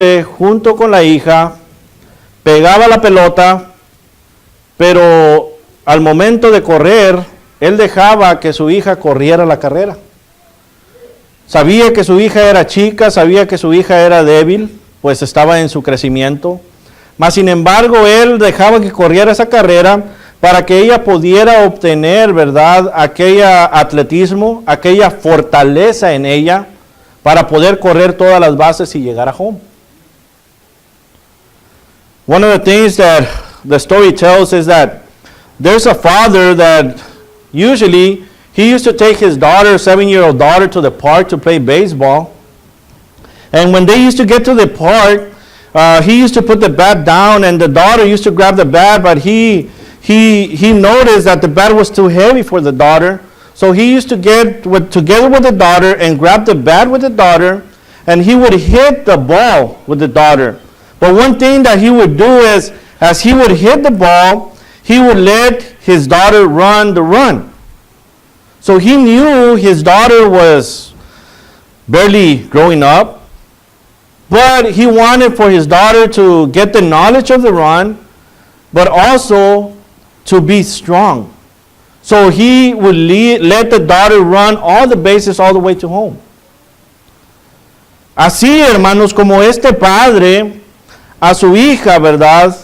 junto con la hija, pegaba la pelota, pero al momento de correr, él dejaba que su hija corriera la carrera. Sabía que su hija era chica, sabía que su hija era débil, pues estaba en su crecimiento. Mas sin embargo, él dejaba que corriera esa carrera para que ella pudiera obtener, ¿verdad?, aquella atletismo, aquella fortaleza en ella, para poder correr todas las bases y llegar a home. One of the things that the story tells is that there's a father that usually he used to take his daughter, 7-year-old daughter, to the park to play baseball. And when they used to get to the park, he used to put the bat down, and the daughter used to grab the bat, but he noticed that the bat was too heavy for the daughter. So he used to get together with the daughter and grab the bat with the daughter, and he would hit the ball with the daughter. But one thing that he would do is, as he would hit the ball, he would let his daughter run the run. So he knew his daughter was barely growing up, but he wanted for his daughter to get the knowledge of the run, but also to be strong. So he would let the daughter run all the bases all the way to home. Así, hermanos, como este padre a su hija, ¿verdad?,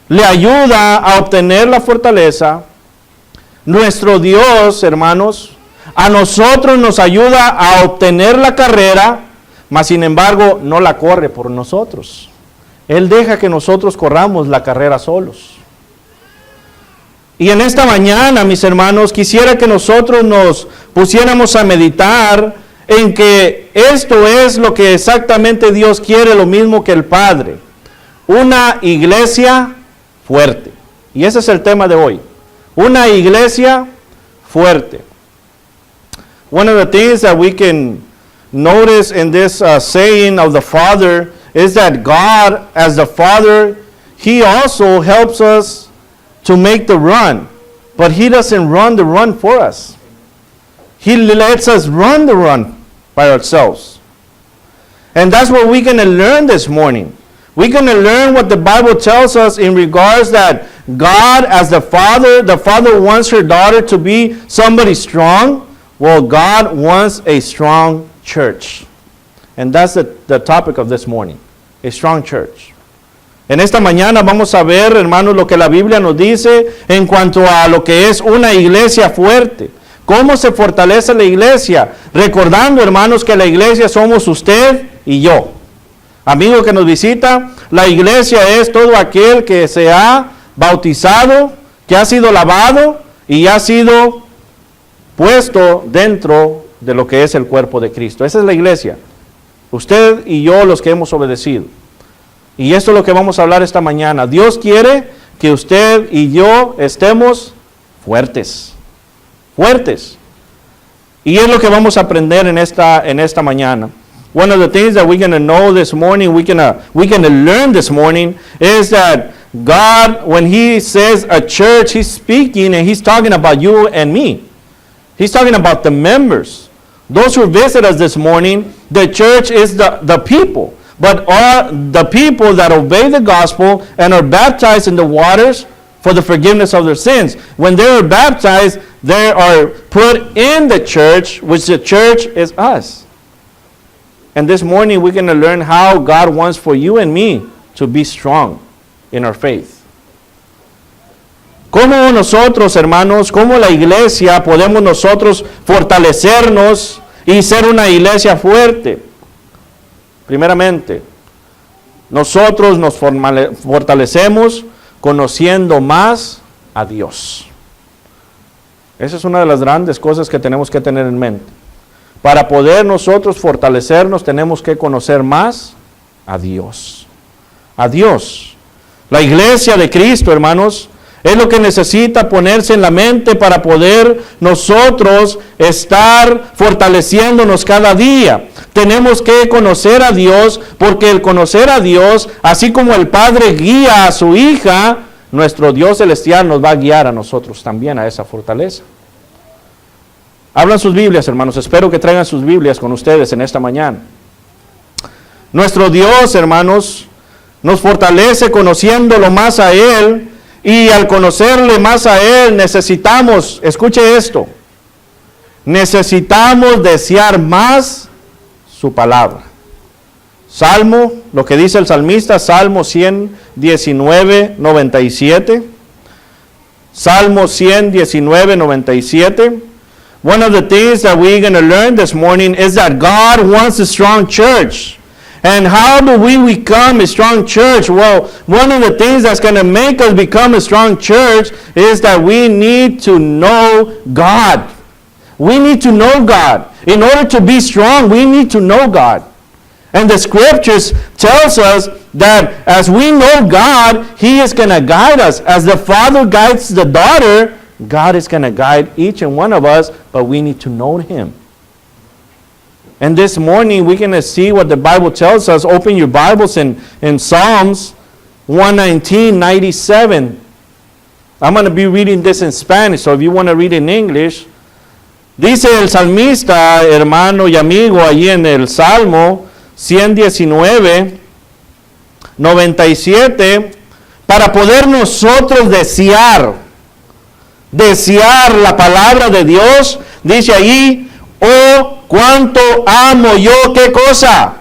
le ayuda a obtener la fortaleza, nuestro Dios, hermanos, a nosotros nos ayuda a obtener la carrera, mas sin embargo no la corre por nosotros. Él deja que nosotros corramos la carrera solos. Y en esta mañana, mis hermanos, quisiera que nosotros nos pusiéramos a meditar en que esto es lo que exactamente Dios quiere, lo mismo que el Padre. Una iglesia fuerte. Y ese es el tema de hoy. Una iglesia fuerte. One of the things that we can notice in this saying of the Father is that God, as the Father, He also helps us to make the run. But He doesn't run the run for us. He lets us run the run by ourselves. And that's what we're going to learn this morning. We're going to learn what the Bible tells us in regards that God, as the Father wants her daughter to be somebody strong. Well, God wants a strong church. And that's the topic of this morning, a strong church. En esta mañana vamos a ver, hermanos, lo que la Biblia nos dice en cuanto a lo que es una iglesia fuerte. ¿Cómo se fortalece la iglesia? Recordando, hermanos, que la iglesia somos usted y yo. Amigo que nos visita, la iglesia es todo aquel que se ha bautizado, que ha sido lavado y ha sido puesto dentro de lo que es el cuerpo de Cristo. Esa es la iglesia. Usted y yo, los que hemos obedecido. Y esto es lo que vamos a hablar esta mañana. Dios quiere que usted y yo estemos fuertes. Fuertes. Y es lo que vamos a aprender en esta mañana. One of the things that we're going to know this morning, we're going to learn this morning, is that God, when He says a church, He's speaking and He's talking about you and me. He's talking about the members. Those who visit us this morning, the church is the people. But all the people that obey the gospel and are baptized in the waters for the forgiveness of their sins. When they are baptized, they are put in the church, which the church is us. And this morning we're going to learn how God wants for you and me to be strong in our faith. ¿Cómo nosotros, hermanos, cómo la iglesia podemos nosotros fortalecernos y ser una iglesia fuerte? Primeramente, nosotros nos fortalecemos conociendo más a Dios. Esa es una de las grandes cosas que tenemos que tener en mente. Para poder nosotros fortalecernos tenemos que conocer más a Dios. A Dios. La iglesia de Cristo, hermanos, es lo que necesita ponerse en la mente para poder nosotros estar fortaleciéndonos cada día. Tenemos que conocer a Dios, porque el conocer a Dios, así como el Padre guía a su hija, nuestro Dios celestial nos va a guiar a nosotros también a esa fortaleza. Abran sus Biblias, hermanos. Espero que traigan sus Biblias con ustedes en esta mañana. Nuestro Dios, hermanos, nos fortalece conociéndolo más a Él, y al conocerle más a Él necesitamos, escuche esto, necesitamos desear más su palabra. Salmo, lo que dice el salmista, Salmo 119, 97. Salmo 119, 97. One of the things that we're going to learn this morning is that God wants a strong church. And how do we become a strong church? Well, one of the things that's going to make us become a strong church is that we need to know God. We need to know God. In order to be strong, we need to know God. And the scriptures tells us that as we know God, He is going to guide us. As the Father guides the daughter, God is going to guide each and one of us, but we need to know Him. And this morning, we're going to see what the Bible tells us. Open your Bibles in Psalms 119, 97. I'm going to be reading this in Spanish, so if you want to read in English. Dice el salmista, hermano y amigo, allí en el Salmo 119, 97, para poder nosotros desear la palabra de Dios, dice allí, oh, cuánto amo yo, ¿qué cosa?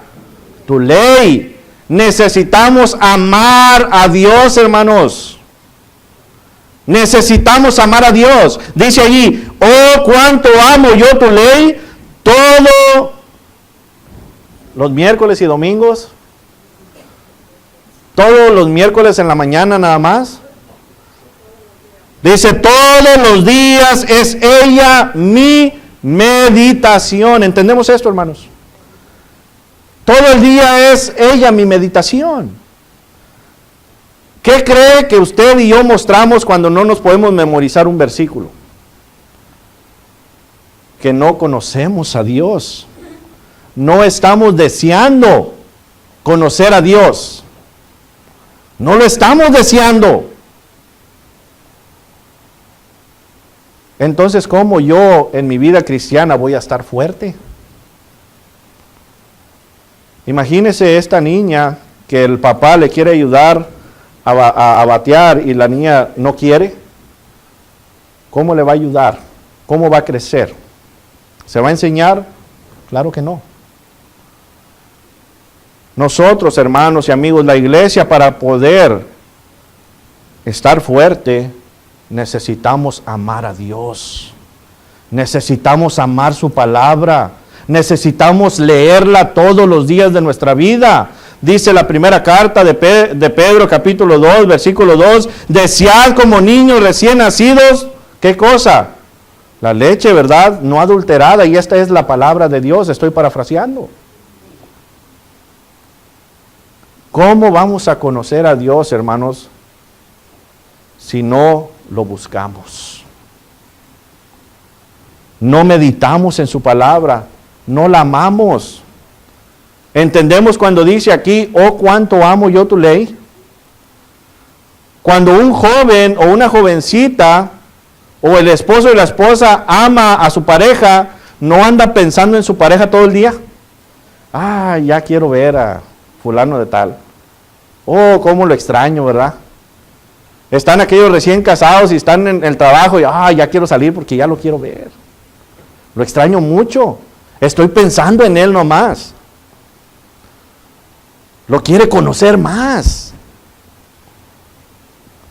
Tu ley. Necesitamos amar a Dios, hermanos. Necesitamos amar a Dios. Dice allí, oh, cuánto amo yo tu ley, todos los miércoles y domingos, todos los miércoles en la mañana nada más. Dice, todos los días es ella mi meditación. ¿Entendemos esto, hermanos? Todo el día es ella mi meditación. ¿Qué cree que usted y yo mostramos cuando no nos podemos memorizar un versículo? Que no conocemos a Dios. No estamos deseando conocer a Dios. No lo estamos deseando. Entonces, ¿cómo yo en mi vida cristiana voy a estar fuerte? Imagínese esta niña que el papá le quiere ayudar a batear y la niña no quiere. ¿Cómo le va a ayudar? ¿Cómo va a crecer? ¿Se va a enseñar? Claro que no. Nosotros, hermanos y amigos, la iglesia, para poder estar fuerte, necesitamos amar a Dios. Necesitamos amar su palabra. Necesitamos leerla todos los días de nuestra vida. Dice la primera carta de Pedro, capítulo 2, versículo 2, desead como niños recién nacidos, ¿qué cosa? La leche, ¿verdad? No adulterada, y esta es la palabra de Dios, estoy parafraseando. ¿Cómo vamos a conocer a Dios, hermanos, si no lo buscamos? No meditamos en su palabra, no la amamos. ¿Entendemos cuando dice aquí, oh, cuánto amo yo tu ley? Cuando un joven o una jovencita o el esposo y la esposa ama a su pareja, ¿no anda pensando en su pareja todo el día? Ah, ya quiero ver a fulano de tal. Oh, cómo lo extraño, ¿verdad? Están aquellos recién casados y están en el trabajo y, ya quiero salir porque ya lo quiero ver. Lo extraño mucho. Estoy pensando en él nomás. Lo quiere conocer más.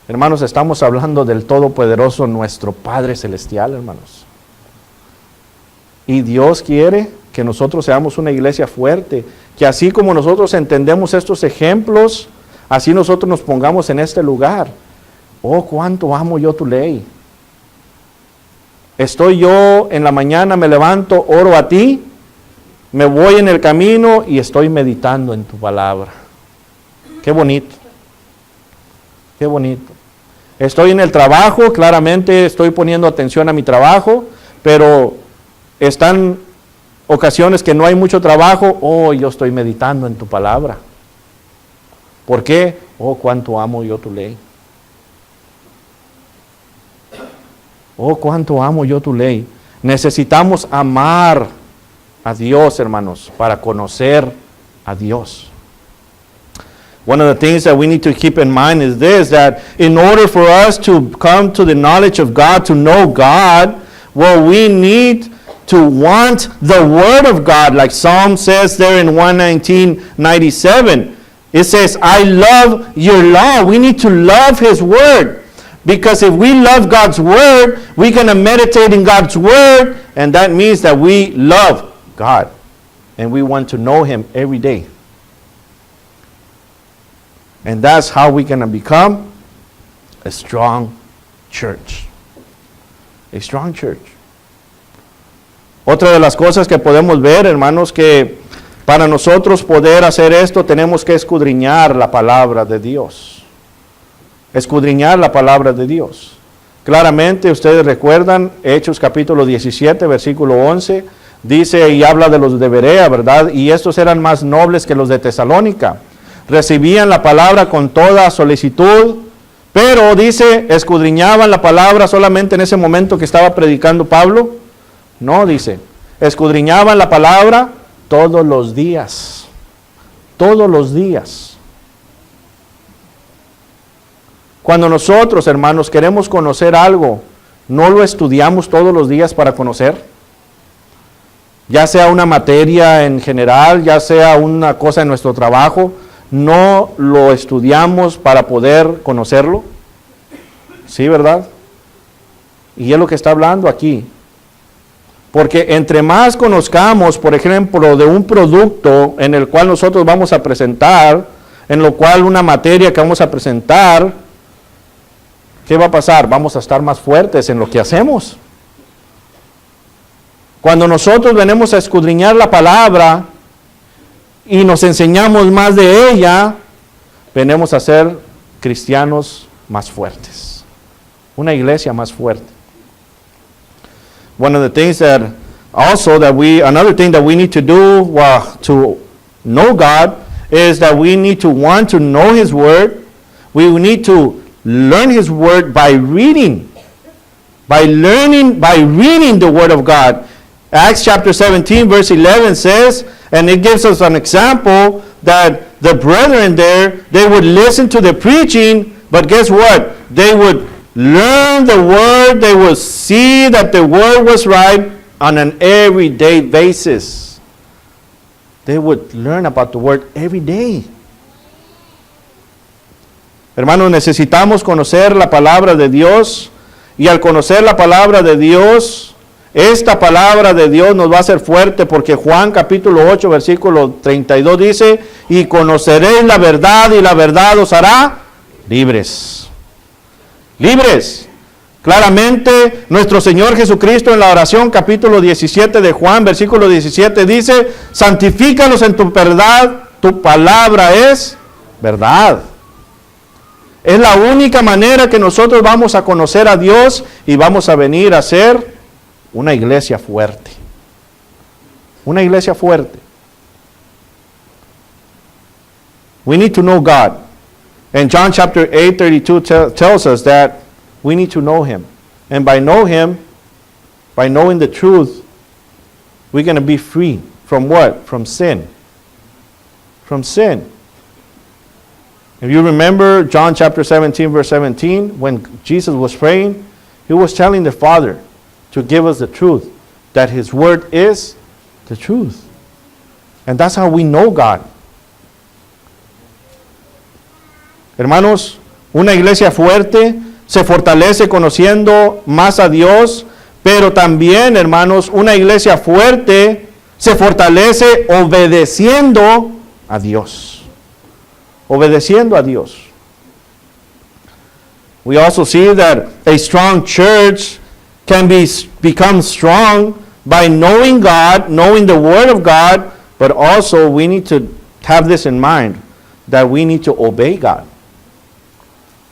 Hermanos, estamos hablando del Todopoderoso, nuestro Padre Celestial, hermanos. Y Dios quiere que nosotros seamos una iglesia fuerte, que así como nosotros entendemos estos ejemplos, así nosotros nos pongamos en este lugar. Oh, cuánto amo yo tu ley. Estoy yo en la mañana, me levanto, oro a ti, me voy en el camino y estoy meditando en tu palabra. Qué bonito. Qué bonito. Estoy en el trabajo, claramente estoy poniendo atención a mi trabajo, pero están ocasiones que no hay mucho trabajo, oh, yo estoy meditando en tu palabra. ¿Por qué? Oh, cuánto amo yo tu ley. Oh, cuánto amo yo tu ley. Necesitamos amar a Dios, hermanos, para conocer a Dios. One of the things that we need to keep in mind is this, that in order for us to come to the knowledge of God, to know God, well, we need to want the Word of God, like Psalm says there in 119:97. It says, I love your law. We need to love His Word. Because if we love God's Word, we're going to meditate in God's Word, and that means that we love God. And we want to know Him every day. And that's how we're going to become a strong church. A strong church. Otra de las cosas que podemos ver, hermanos, que para nosotros poder hacer esto tenemos que escudriñar la palabra de Dios. Escudriñar la palabra de Dios. Claramente, ustedes recuerdan, Hechos capítulo 17, versículo 11, dice y habla de los de Berea, ¿verdad? Y estos eran más nobles que los de Tesalónica. Recibían la palabra con toda solicitud, pero dice, escudriñaban la palabra solamente en ese momento que estaba predicando Pablo. No, dice, escudriñaban la palabra todos los días. Todos los días. Cuando nosotros, hermanos, queremos conocer algo, ¿no lo estudiamos todos los días para conocer? Ya sea una materia en general, ya sea una cosa en nuestro trabajo, ¿no lo estudiamos para poder conocerlo? Sí, ¿verdad? Y es lo que está hablando aquí. Porque entre más conozcamos, por ejemplo, de un producto en el cual nosotros vamos a presentar, en lo cual una materia que vamos a presentar, ¿qué va a pasar? Vamos a estar más fuertes en lo que hacemos. Cuando nosotros venimos a escudriñar la palabra y nos enseñamos más de ella, venimos a ser cristianos más fuertes. Una iglesia más fuerte. One of the things that another thing that we need to do to know God is that we need to want to know His Word. We need to learn His Word by reading. By reading the Word of God. Acts chapter 17 verse 11 says, and it gives us an example that the brethren there, they would listen to the preaching, but guess what? They would learn the Word, they would see that the Word was right on an everyday basis. They would learn about the Word every day. Hermanos, necesitamos conocer la palabra de Dios, y al conocer la palabra de Dios, esta palabra de Dios nos va a hacer fuerte, porque Juan capítulo 8 versículo 32 dice, y conoceréis la verdad y la verdad os hará libres. Libres. Claramente nuestro Señor Jesucristo en la oración capítulo 17 de Juan versículo 17 dice, santifícalos en tu verdad, tu palabra es verdad. Es la única manera que nosotros vamos a conocer a Dios y vamos a venir a ser una iglesia fuerte. Una iglesia fuerte. We need to know God. And John chapter 8:32 tells us that we need to know Him. And by know Him, by knowing the truth, we're going to be free from what? From sin. From sin. If you remember John chapter 17 verse 17, when Jesus was praying, He was telling the Father to give us the truth, that His Word is the truth. And that's how we know God. Hermanos, una iglesia fuerte se fortalece conociendo más a Dios, pero también, hermanos, una iglesia fuerte se fortalece obedeciendo a Dios. Obedeciendo a Dios. We also see that a strong church can become strong by knowing God, knowing the Word of God, but also we need to have this in mind, that we need to obey God.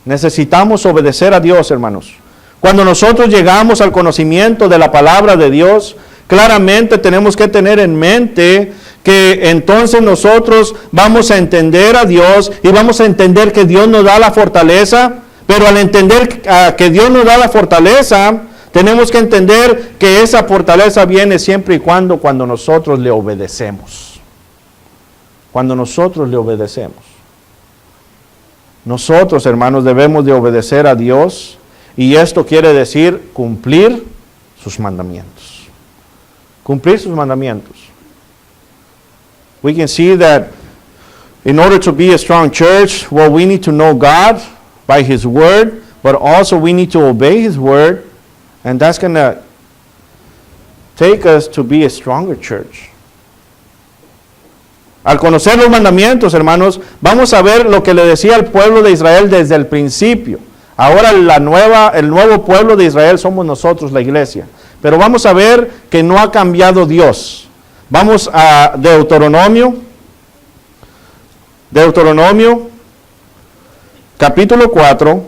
Necesitamos obedecer a Dios, hermanos. Cuando nosotros llegamos al conocimiento de la palabra de Dios, claramente tenemos que tener en mente que entonces nosotros vamos a entender a Dios y vamos a entender que Dios nos da la fortaleza, pero al entender que Dios nos da la fortaleza, tenemos que entender que esa fortaleza viene siempre y cuando nosotros le obedecemos. Cuando nosotros le obedecemos. Nosotros, hermanos, debemos de obedecer a Dios, y esto quiere decir cumplir sus mandamientos. Cumplir sus mandamientos. We can see that in order to be a strong church, well, we need to know God by His Word, but also we need to obey His Word, and that's going to take us to be a stronger church. Al conocer los mandamientos, hermanos, vamos a ver lo que le decía al pueblo de Israel desde el principio. Ahora el nuevo pueblo de Israel somos nosotros, la iglesia. Pero vamos a ver que no ha cambiado Dios. Vamos a Deuteronomio, capítulo 4.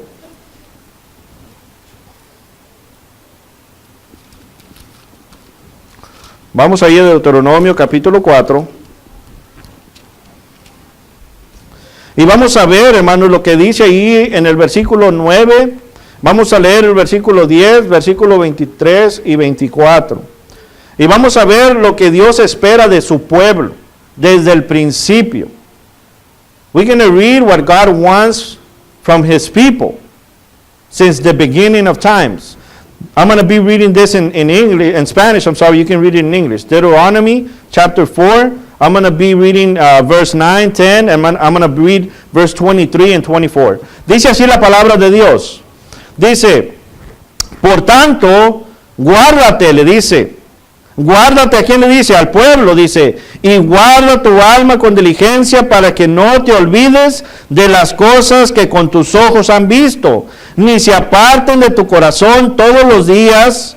Vamos ahí a Deuteronomio, capítulo 4. Y vamos a ver, hermanos, lo que dice ahí en el versículo 9. Vamos a leer el versículo 10, versículo 23 y 24. Y vamos a ver lo que Dios espera de su pueblo desde el principio. We're going to read what God wants from His people since the beginning of times. I'm going to be reading this in English, in Spanish. I'm sorry, you can read it in English. Deuteronomy chapter 4. I'm going to be reading verse 9, 10, and I'm going to read verse 23 and 24. Dice así la palabra de Dios. Dice, por tanto, guárdate, le dice. Guárdate, ¿a quién le dice? Al pueblo, dice. Y guarda tu alma con diligencia para que no te olvides de las cosas que con tus ojos han visto, ni se aparten de tu corazón todos los días.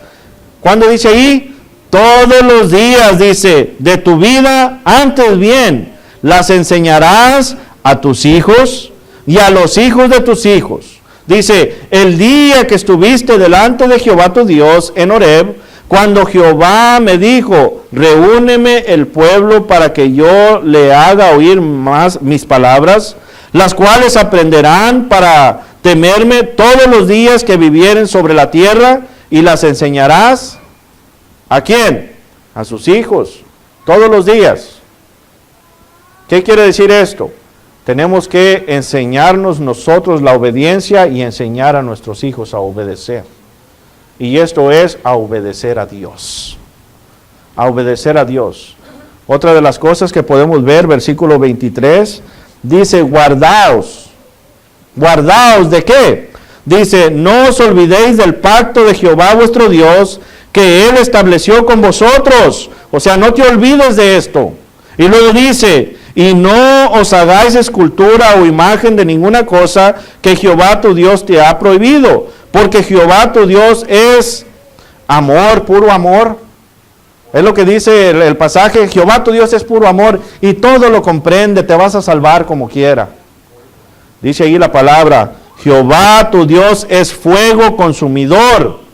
¿Cuándo dice ahí? Todos los días, dice, de tu vida, antes bien, las enseñarás a tus hijos y a los hijos de tus hijos. Dice, el día que estuviste delante de Jehová tu Dios en Horeb, cuando Jehová me dijo, reúneme el pueblo para que yo le haga oír más mis palabras, las cuales aprenderán para temerme todos los días que vivieren sobre la tierra, y las enseñarás. ¿A quién? A sus hijos, todos los días. ¿Qué quiere decir esto? Tenemos que enseñarnos nosotros la obediencia y enseñar a nuestros hijos a obedecer. Y esto es a obedecer a Dios. A obedecer a Dios. Otra de las cosas que podemos ver, versículo 23, dice, guardaos. ¿Guardaos de qué? Dice, no os olvidéis del pacto de Jehová vuestro Dios, que Él estableció con vosotros. O sea, no te olvides de esto. Y luego dice, y no os hagáis escultura o imagen de ninguna cosa que Jehová tu Dios te ha prohibido, porque Jehová tu Dios es amor, puro amor. Es lo que dice el pasaje, Jehová tu Dios es puro amor y todo lo comprende, te vas a salvar como quiera. Dice ahí la palabra, Jehová tu Dios es fuego consumidor.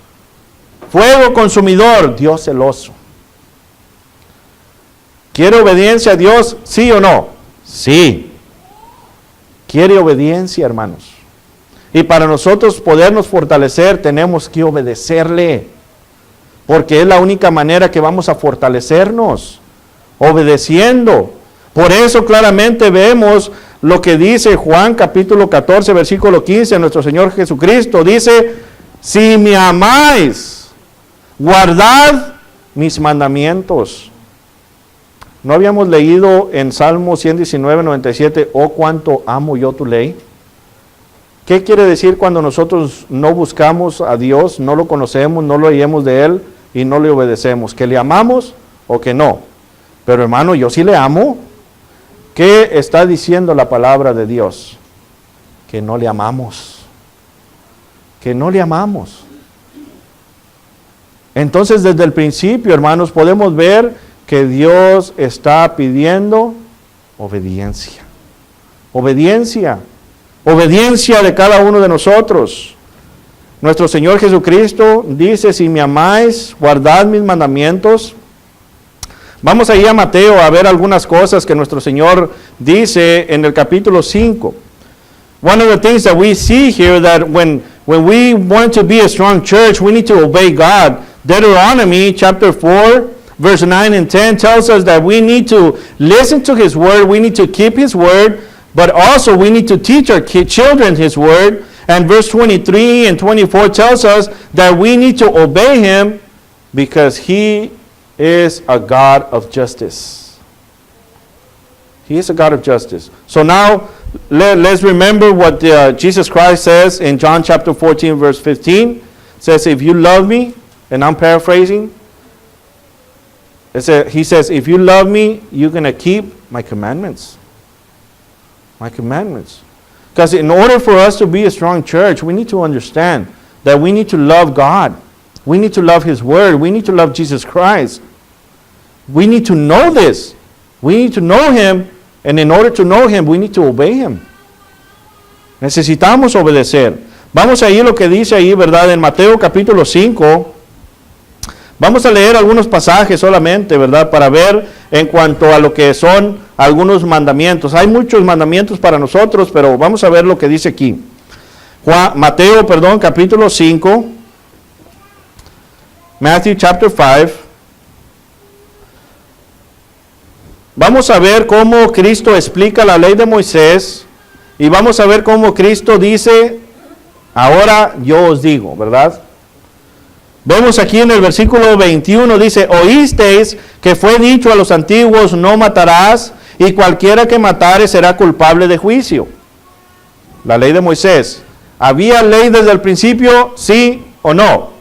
Fuego consumidor, Dios celoso. ¿Quiere obediencia a Dios? ¿Sí o no? Sí. Quiere obediencia, hermanos. Y para nosotros podernos fortalecer, tenemos que obedecerle. Porque es la única manera que vamos a fortalecernos. Obedeciendo. Por eso claramente vemos lo que dice Juan capítulo 14, versículo 15, nuestro Señor Jesucristo. Dice, si me amáis, guardad mis mandamientos. ¿No habíamos leído en Salmo 119, 97, oh cuánto amo yo tu ley? ¿Qué quiere decir cuando nosotros no buscamos a Dios, no lo conocemos, no lo oímos de Él y no le obedecemos? ¿Que le amamos o que no? Pero hermano, yo sí le amo. ¿Qué está diciendo la palabra de Dios? Que no le amamos. Que no le amamos. Entonces, desde el principio, hermanos, podemos ver que Dios está pidiendo obediencia. Obediencia. Obediencia de cada uno de nosotros. Nuestro Señor Jesucristo dice, si me amáis, guardad mis mandamientos. Vamos ahí a Mateo a ver algunas cosas que nuestro Señor dice en el capítulo 5. One of the things that we see here, that when we want to be a strong church, we need to obey God. Deuteronomy chapter 4, verse 9 and 10 tells us that we need to listen to His word, we need to keep His word, but also we need to teach our children His word. And verse 23 and 24 tells us that we need to obey Him because He is a God of justice. He is a God of justice. So now, let's remember what Jesus Christ says in John chapter 14, verse 15. It says, if you love me, and I'm paraphrasing, He says, if you love me, you're going to keep my commandments. My commandments. Because in order for us to be a strong church, we need to understand that we need to love God. We need to love His word. We need to love Jesus Christ. We need to know this. We need to know Him. And in order to know Him, we need to obey Him. Necesitamos obedecer. Vamos a ir lo que dice ahí, ¿verdad? En Mateo capítulo 5. Vamos a leer algunos pasajes solamente, ¿verdad? Para ver en cuanto a lo que son algunos mandamientos. Hay muchos mandamientos para nosotros, pero vamos a ver lo que dice aquí. Mateo, capítulo 5. Matthew chapter 5. Vamos a ver cómo Cristo explica la ley de Moisés y vamos a ver cómo Cristo dice, ahora yo os digo, ¿verdad? Vemos aquí en el versículo 21, dice, oísteis que fue dicho a los antiguos, no matarás, y cualquiera que matare será culpable de juicio. La ley de Moisés. ¿Había ley desde el principio? ¿Sí o no?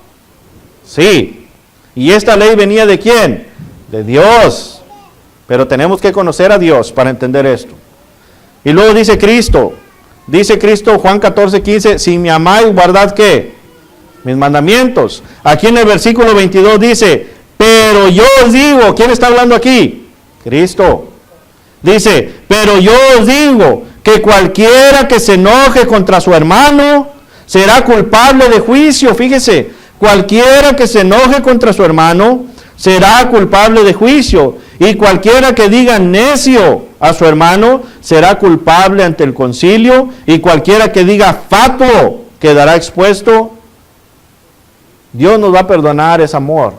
Sí. ¿Y esta ley venía de quién? De Dios. Pero tenemos que conocer a Dios para entender esto. Y luego dice Cristo, Juan 14:15, si me amáis, guardad ¿qué? Mis mandamientos. Aquí en el versículo 22 dice, pero yo os digo, ¿quién está hablando aquí? Cristo. Dice, pero yo os digo que cualquiera que se enoje contra su hermano será culpable de juicio. Fíjese, cualquiera que se enoje contra su hermano será culpable de juicio. Y cualquiera que diga necio a su hermano será culpable ante el concilio. Y cualquiera que diga fatuo quedará expuesto. Dios nos va a perdonar, es amor.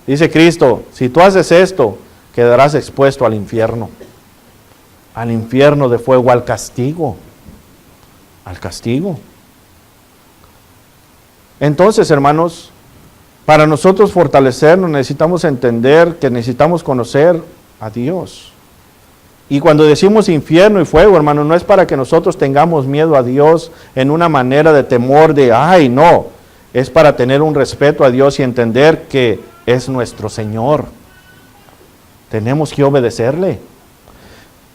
Dice Cristo, si tú haces esto, quedarás expuesto al infierno. Al infierno de fuego, al castigo. Al castigo. Entonces, hermanos, para nosotros fortalecernos necesitamos entender que necesitamos conocer a Dios. Y cuando decimos infierno y fuego, hermano, no es para que nosotros tengamos miedo a Dios en una manera de temor de, ay, no. Es para tener un respeto a Dios y entender que es nuestro Señor. Tenemos que obedecerle.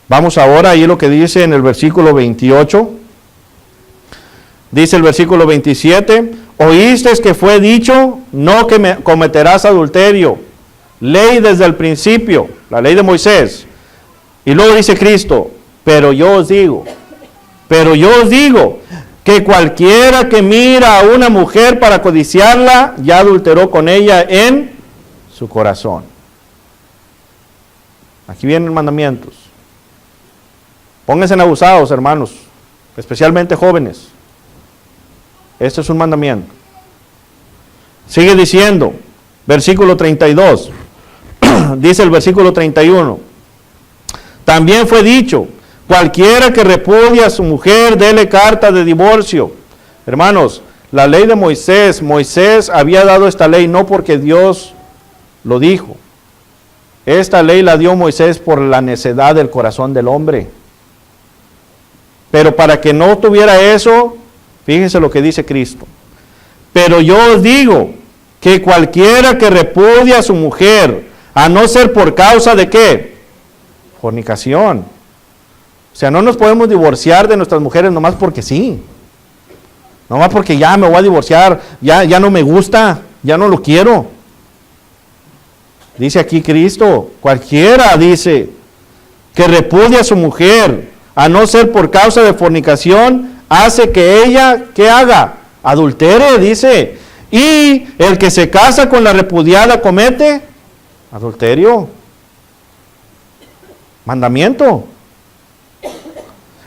Vamos ahora a ir lo que dice en el versículo 28. Dice el versículo 27, oísteis que fue dicho, no que cometerás adulterio. Ley desde el principio, la ley de Moisés. Y luego dice Cristo, pero yo os digo, que cualquiera que mira a una mujer para codiciarla, ya adulteró con ella en su corazón. Aquí vienen mandamientos. Pónganse en abusados, hermanos, especialmente jóvenes. Este es un mandamiento. Sigue diciendo, versículo 32, dice el versículo 31, también fue dicho, cualquiera que repudie a su mujer, dele carta de divorcio. Hermanos, la ley de Moisés había dado esta ley no porque Dios lo dijo. Esta ley la dio Moisés por la necedad del corazón del hombre. Pero para que no tuviera eso, fíjense lo que dice Cristo. Pero yo os digo que cualquiera que repudie a su mujer, a no ser por causa de ¿qué? Fornicación. O sea, no nos podemos divorciar de nuestras mujeres nomás porque sí. Nomás porque ya me voy a divorciar, ya no me gusta, ya no lo quiero. Dice aquí Cristo, cualquiera dice que repudie a su mujer, a no ser por causa de fornicación, hace que ella, ¿qué haga? Adultere, dice. Y el que se casa con la repudiada comete adulterio. Mandamiento.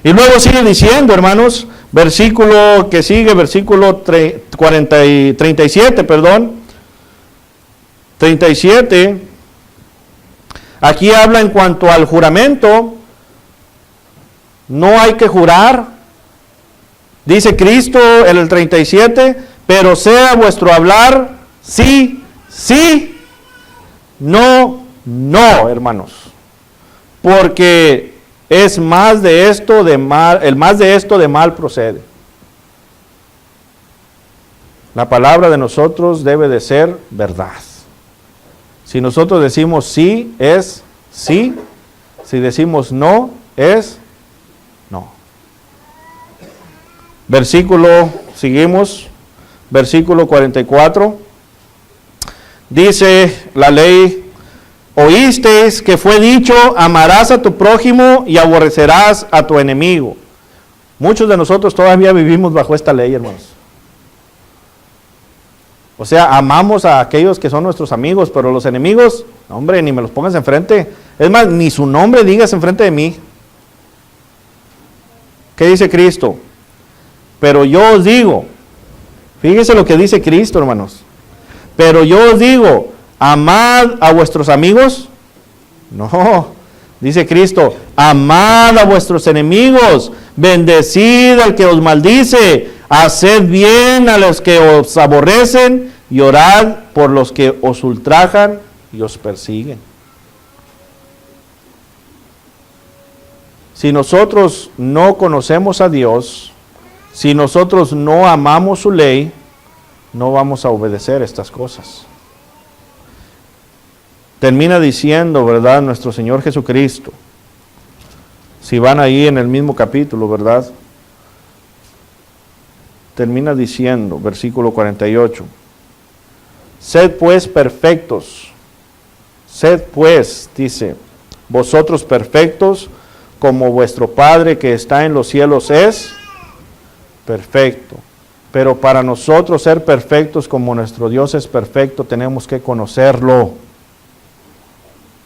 Y luego sigue diciendo, hermanos, versículo que sigue, versículo 37, perdón. 37. Aquí habla en cuanto al juramento. no hay que jurar. Dice Cristo en el 37, pero sea vuestro hablar sí, sí, no, no, hermanos. Porque es más de esto de mal, el más de esto de mal procede. La palabra de nosotros debe de ser verdad. Si nosotros decimos sí, es sí. Si decimos no, es no. Seguimos, versículo 44. Dice la ley, oísteis que fue dicho, amarás a tu prójimo y aborrecerás a tu enemigo. Muchos de nosotros todavía vivimos bajo esta ley, hermanos. O sea, amamos a aquellos que son nuestros amigos, pero los enemigos, hombre, ni me los pongas enfrente. Es más, ni su nombre digas enfrente de mí. ¿Qué dice Cristo? Pero yo os digo, fíjese lo que dice Cristo, hermanos. Pero yo os digo, amad a vuestros amigos. No, dice Cristo, amad a vuestros enemigos, bendecid al que os maldice, haced bien a los que os aborrecen y orad por los que os ultrajan y os persiguen. Si nosotros no conocemos a Dios, si nosotros no amamos su ley, no vamos a obedecer estas cosas. Termina diciendo, ¿verdad?, nuestro Señor Jesucristo. Si van ahí en el mismo capítulo, ¿verdad? Termina diciendo, versículo 48. Sed pues perfectos. Sed pues, dice, vosotros perfectos, como vuestro Padre que está en los cielos es perfecto. Pero para nosotros ser perfectos como nuestro Dios es perfecto, tenemos que conocerlo.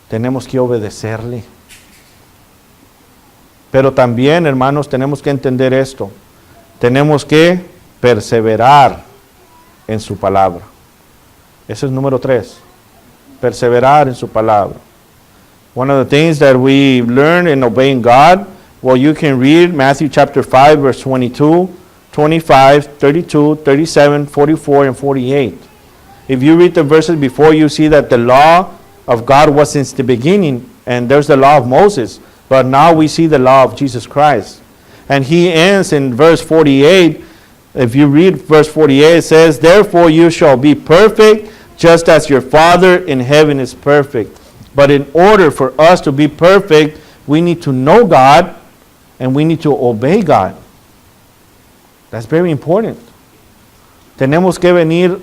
Tenemos que obedecerle. Pero también, hermanos, tenemos que entender esto. Tenemos que perseverar en su palabra. Ese es número 3. Perseverar en su palabra. One of the things that we learn in obeying God, well, you can read Matthew chapter 5, verse 22, 25, 32, 37, 44, and 48. If you read the verses before, you see that the law of God was since the beginning, and there's the law of Moses, but now we see the law of Jesus Christ. And he ends in verse 48. If you read verse 48, it says, therefore you shall be perfect, just as your Father in heaven is perfect. But in order for us to be perfect, we need to know God, and we need to obey God. That's very important. Tenemos que venir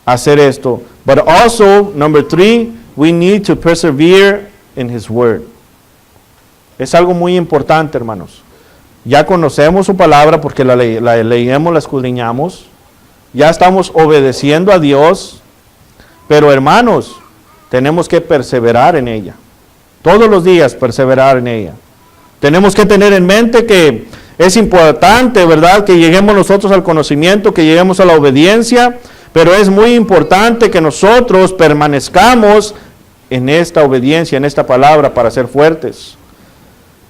a hacer esto. But also, number 3, we need to persevere in His Word. Es algo muy importante, hermanos. Ya conocemos su palabra porque la leemos, la escudriñamos. Ya estamos obedeciendo a Dios. Pero, hermanos, tenemos que perseverar en ella. Todos los días perseverar en ella. Tenemos que tener en mente que es importante, ¿verdad?, que lleguemos nosotros al conocimiento, que lleguemos a la obediencia, pero es muy importante que nosotros permanezcamos en esta obediencia, en esta palabra, para ser fuertes.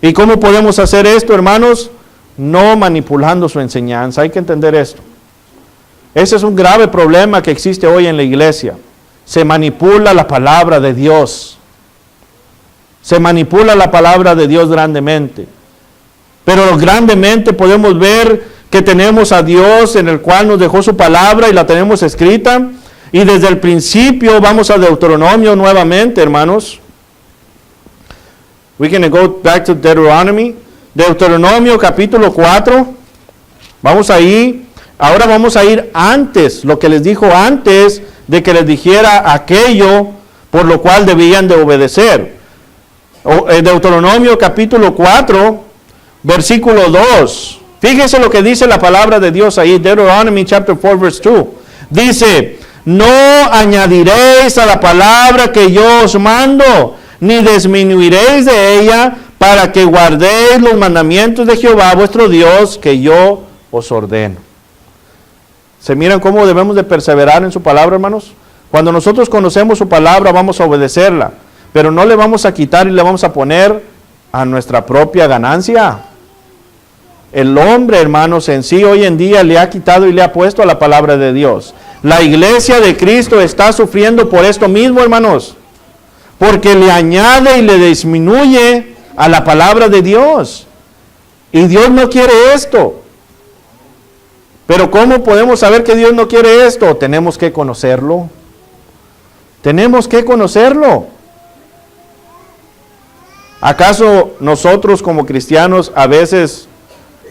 ¿Y cómo podemos hacer esto, hermanos? No manipulando su enseñanza. Hay que entender esto. Ese es un grave problema que existe hoy en la iglesia. Se manipula la palabra de Dios. Se manipula la palabra de Dios grandemente. Pero grandemente podemos ver que tenemos a Dios en el cual nos dejó su palabra y la tenemos escrita. Y desde el principio vamos a Deuteronomio nuevamente, hermanos. We're going to go back to Deuteronomy. Deuteronomio capítulo 4. Vamos ahí. Ahora vamos a ir antes, lo que les dijo antes de que les dijera aquello por lo cual debían de obedecer. Deuteronomio capítulo 4, versículo 2. Fíjese lo que dice la palabra de Dios ahí. Deuteronomy chapter 4, verse 2. Dice, no añadiréis a la palabra que yo os mando, ni disminuiréis de ella, para que guardéis los mandamientos de Jehová vuestro Dios, que yo os ordeno. ¿Se miran cómo debemos de perseverar en su palabra, hermanos? Cuando nosotros conocemos su palabra, vamos a obedecerla, pero no le vamos a quitar y le vamos a poner a nuestra propia ganancia. el hombre, hermanos, en sí hoy en día le ha quitado y le ha puesto a la palabra de Dios. La iglesia de Cristo está sufriendo por esto mismo, hermanos, porque le añade y le disminuye a la palabra de Dios. Y Dios no quiere esto. Pero ¿cómo podemos saber que Dios no quiere esto? Tenemos que conocerlo. Tenemos que conocerlo. ¿Acaso nosotros como cristianos a veces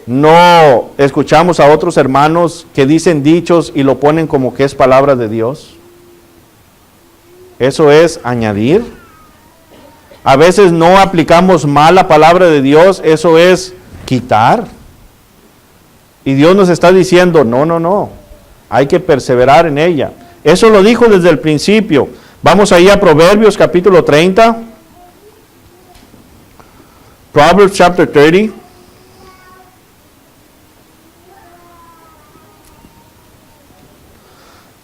no escuchamos a otros hermanos que dicen dichos y lo ponen como que es palabra de Dios? Eso es añadir. A veces no aplicamos mal la palabra de Dios, eso es quitar. Y Dios nos está diciendo, no, hay que perseverar en ella. Eso lo dijo desde el principio. Vamos ahí a Proverbios capítulo 30. Proverbs chapter 30.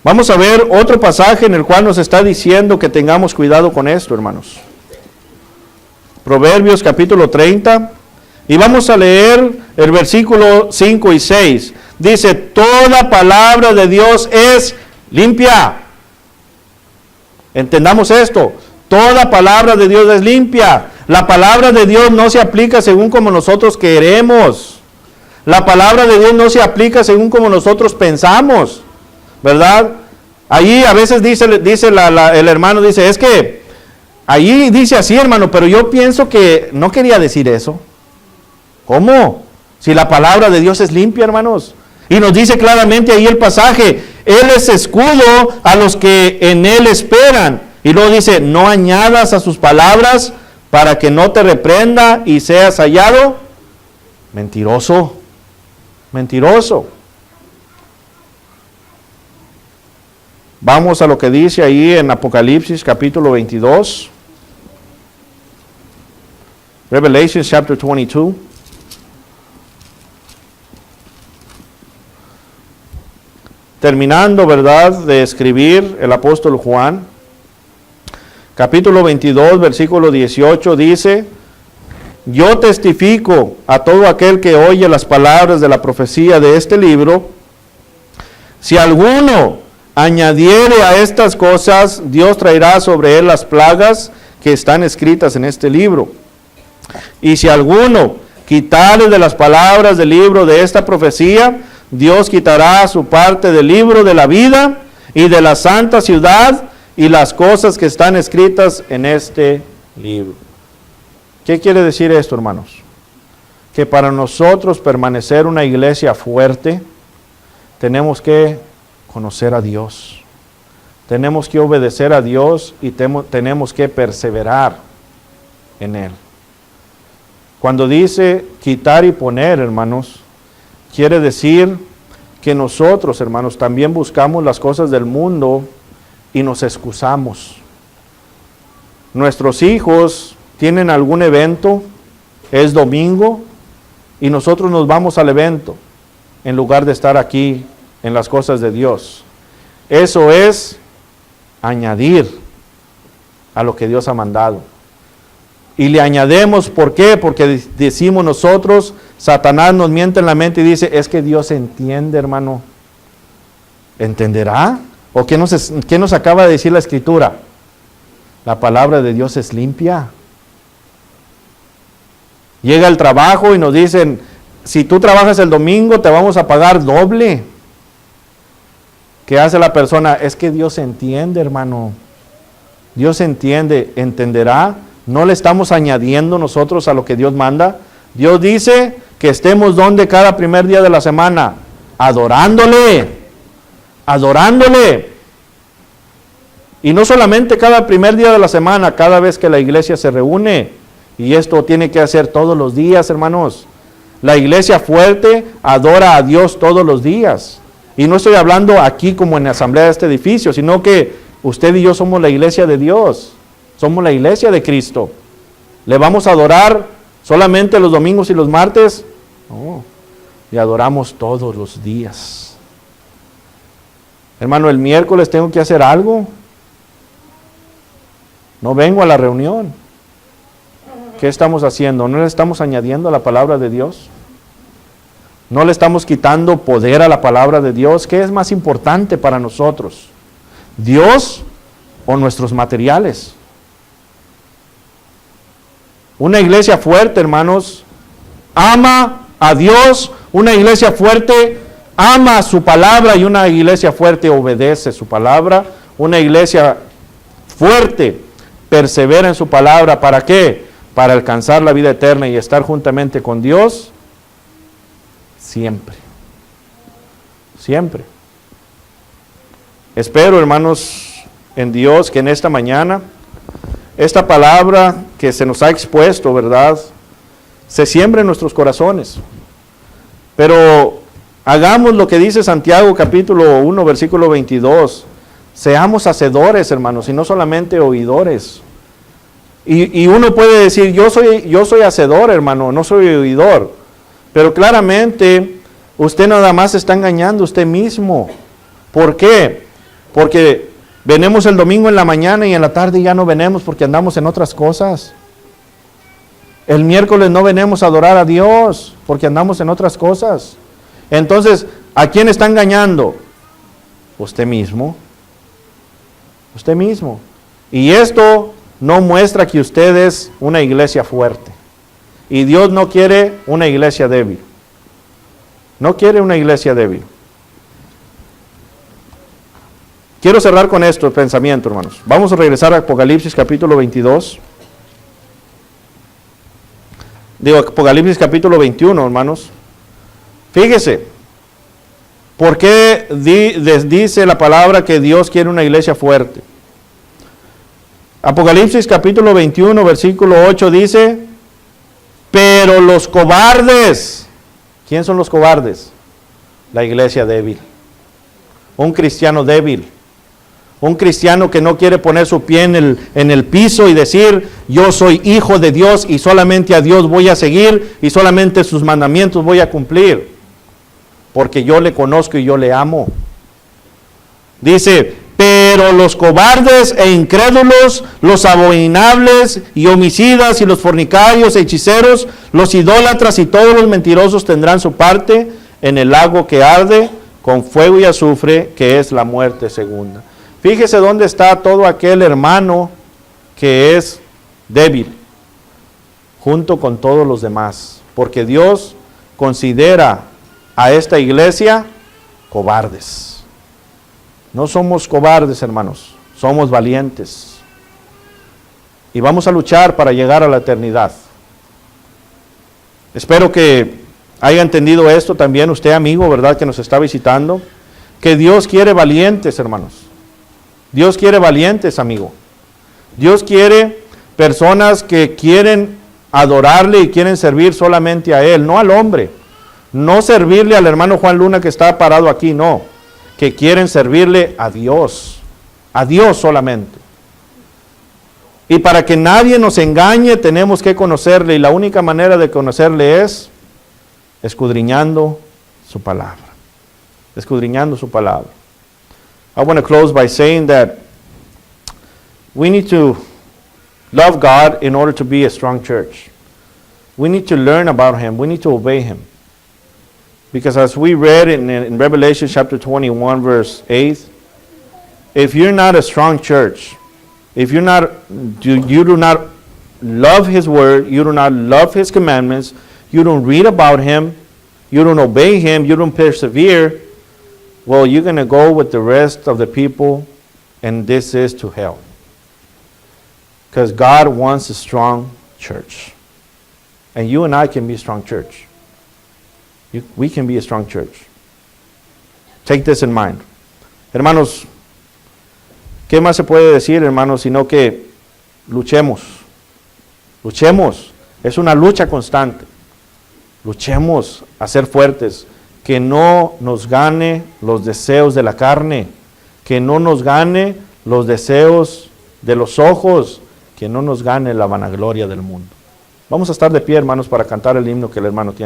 Vamos a ver otro pasaje en el cual nos está diciendo que tengamos cuidado con esto, hermanos. Proverbios capítulo 30. Y vamos a leer el versículo 5 y 6. Dice, toda palabra de Dios es limpia. Entendamos esto. Toda palabra de Dios es limpia. La palabra de Dios no se aplica según como nosotros queremos. La palabra de Dios no se aplica según como nosotros pensamos. ¿Verdad? Allí a veces dice el hermano, dice, es que allí dice así, hermano, pero yo pienso que no quería decir eso. ¿Cómo? Si la palabra de Dios es limpia, hermanos. Y nos dice claramente ahí el pasaje, Él es escudo a los que en Él esperan. Y luego dice, no añadas a sus palabras para que no te reprenda y seas hallado mentiroso. Mentiroso. Vamos a lo que dice ahí en Apocalipsis capítulo 22. Revelation chapter 22. Terminando, ¿verdad?, de escribir el apóstol Juan, capítulo 22, versículo 18, dice, yo testifico a todo aquel que oye las palabras de la profecía de este libro, si alguno añadiere a estas cosas, Dios traerá sobre él las plagas que están escritas en este libro. Y si alguno quitare de las palabras del libro de esta profecía, Dios quitará su parte del libro de la vida y de la santa ciudad y las cosas que están escritas en este libro. ¿Qué quiere decir esto, hermanos? Que para nosotros permanecer una iglesia fuerte, tenemos que conocer a Dios. Tenemos que obedecer a Dios y tenemos que perseverar en Él. Cuando dice quitar y poner, hermanos, quiere decir que nosotros, hermanos, también buscamos las cosas del mundo y nos excusamos. Nuestros hijos tienen algún evento, es domingo, y nosotros nos vamos al evento en lugar de estar aquí en las cosas de Dios. Eso es añadir a lo que Dios ha mandado. Y le añadimos, ¿por qué? Porque decimos nosotros, Satanás nos miente en la mente y dice, es que Dios entiende, hermano. ¿Entenderá? ¿O qué nos acaba de decir la Escritura? La palabra de Dios es limpia. Llega el trabajo y nos dicen, si tú trabajas el domingo te vamos a pagar doble. ¿Qué hace la persona? Es que Dios entiende, hermano. Dios entiende, entenderá. No le estamos añadiendo nosotros a lo que Dios manda. Dios dice que estemos donde cada primer día de la semana, adorándole, adorándole. Y no solamente cada primer día de la semana, cada vez que la iglesia se reúne. Y esto tiene que hacer todos los días, hermanos. La iglesia fuerte adora a Dios todos los días. Y no estoy hablando aquí como en la asamblea de este edificio, sino que usted y yo somos la iglesia de Dios. Somos la iglesia de Cristo. ¿Le vamos a adorar solamente los domingos y los martes? No, le adoramos todos los días. Hermano, el miércoles tengo que hacer algo. No vengo a la reunión. ¿Qué estamos haciendo? ¿No le estamos añadiendo a la palabra de Dios? No le estamos quitando poder a la palabra de Dios. ¿Qué es más importante para nosotros? ¿Dios o nuestros materiales? Una iglesia fuerte, hermanos, ama a Dios. Una iglesia fuerte ama su palabra y una iglesia fuerte obedece su palabra. Una iglesia fuerte persevera en su palabra. ¿Para qué? Para alcanzar la vida eterna y estar juntamente con Dios siempre. Siempre. Espero, hermanos, en Dios que en esta mañana esta palabra que se nos ha expuesto, ¿verdad?, se siembre en nuestros corazones. Pero hagamos lo que dice Santiago capítulo 1, versículo 22. Seamos hacedores, hermanos, y no solamente oidores. Y uno puede decir, yo soy hacedor, hermano, no soy oidor. Pero claramente usted nada más se está engañando usted mismo. ¿Por qué? Porque venimos el domingo en la mañana y en la tarde ya no venimos porque andamos en otras cosas. El miércoles no venimos a adorar a Dios porque andamos en otras cosas. Entonces, ¿a quién está engañando? Usted mismo. Usted mismo. Y esto no muestra que usted es una iglesia fuerte. Y Dios no quiere una iglesia débil. No quiere una iglesia débil. Quiero cerrar con esto el pensamiento, hermanos. Vamos a regresar a Apocalipsis capítulo 22. Digo, Apocalipsis capítulo 21, hermanos. Fíjese, ¿por qué dice la palabra que Dios quiere una iglesia fuerte? Apocalipsis capítulo 21, versículo 8 dice, pero los cobardes, ¿quién son los cobardes? La iglesia débil. Un cristiano débil. Un cristiano que no quiere poner su pie en el piso y decir, yo soy hijo de Dios y solamente a Dios voy a seguir y solamente sus mandamientos voy a cumplir, porque yo le conozco y yo le amo. Dice, pero los cobardes e incrédulos, los abominables y homicidas y los fornicarios e hechiceros, los idólatras y todos los mentirosos tendrán su parte en el lago que arde con fuego y azufre, que es la muerte segunda. Fíjese dónde está todo aquel hermano que es débil, junto con todos los demás, porque Dios considera a esta iglesia cobardes. No somos cobardes, hermanos, somos valientes. Y vamos a luchar para llegar a la eternidad. Espero que haya entendido esto también usted, amigo, ¿verdad?, que nos está visitando, que Dios quiere valientes, hermanos. Dios quiere valientes, amigo. Dios quiere personas que quieren adorarle y quieren servir solamente a Él, no al hombre. No servirle al hermano Juan Luna que está parado aquí, no. Que quieren servirle a Dios solamente. Y para que nadie nos engañe, tenemos que conocerle, y la única manera de conocerle es escudriñando su palabra. Escudriñando su palabra. I want to close by saying that we need to love God in order to be a strong church. We need to learn about Him. We need to obey Him. Because as we read in Revelation chapter 21, verse 8, if you're not a strong church, if you do not love His word, you do not love His commandments, you don't read about Him, you don't obey Him, you don't persevere, well, you're going to go with the rest of the people, and this is to hell. Because God wants a strong church. And you and I can be a strong church. We can be a strong church. Take this in mind. Hermanos, ¿qué más se puede decir, hermanos, sino que luchemos? Luchemos. Es una lucha constante. Luchemos a ser fuertes. Que no nos gane los deseos de la carne, que no nos gane los deseos de los ojos, que no nos gane la vanagloria del mundo. Vamos a estar de pie, hermanos, para cantar el himno que el hermano tiene.